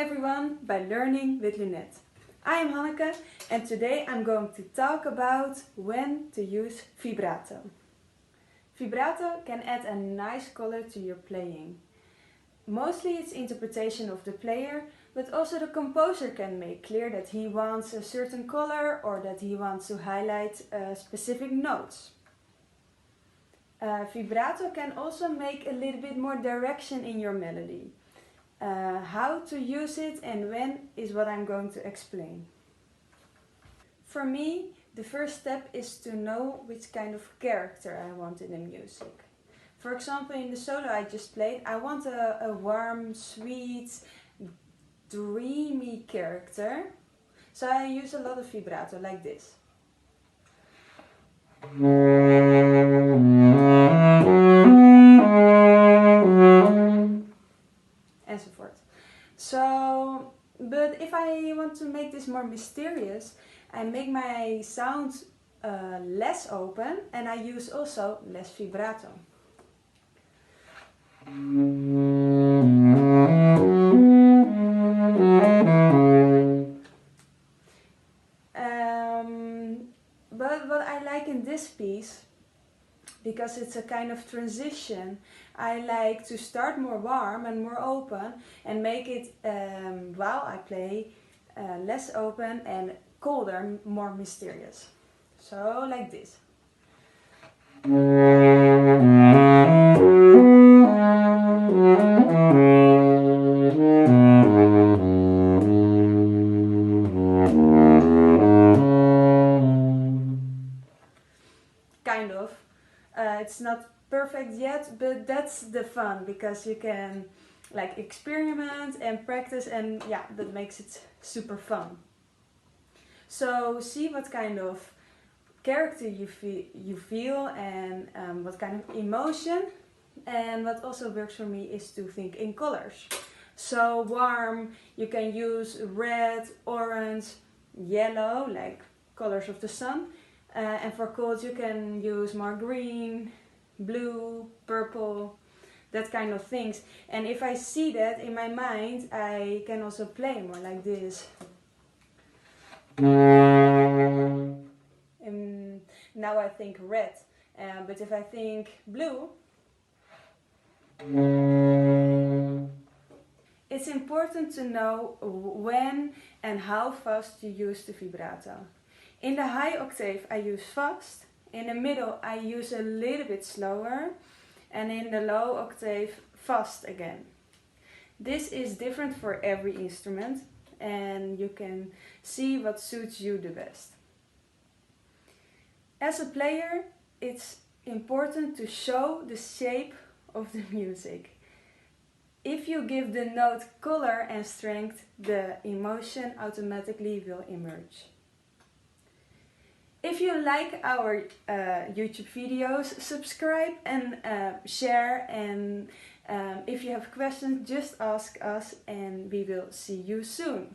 everyone by Learning with Lunette. I am Hanneke and today I'm going to talk about when to use vibrato. Vibrato can add a nice color to your playing. Mostly it's interpretation of the player, but also the composer can make clear that he wants a certain color or that he wants to highlight specific notes. Vibrato can also make a little bit more direction in your melody. How to use it and when is what I'm going to explain. For me, the first step is to know which kind of character I want in the music. For example, in the solo I just played, I want a warm, sweet, dreamy character. So I use a lot of vibrato like this. And so forth. So, but if I want to make this more mysterious, I make my sound less open and I use also less vibrato. But what I like in this piece, because it's a kind of transition, I like to start more warm and more open and make it, while I play, less open and colder, more mysterious. So like this. Kind of. It's not perfect yet, but that's the fun, because you can like experiment and practice, and yeah, that makes it super fun. So see what kind of character you feel and what kind of emotion. And what also works for me is to think in colors. So warm, you can use red, orange, yellow, like colors of the sun. And for cold you can use more green, blue, purple, that kind of things. And if I see that in my mind, I can also play more like this. Now I think red, but if I think blue, it's important to know when and how fast you use the vibrato. In the high octave I use fast, in the middle I use a little bit slower, and in the low octave fast again. This is different for every instrument and you can see what suits you the best. As a player, it's important to show the shape of the music. If you give the note color and strength, the emotion automatically will emerge. If you like our YouTube videos, subscribe and share, and if you have questions, just ask us and we will see you soon.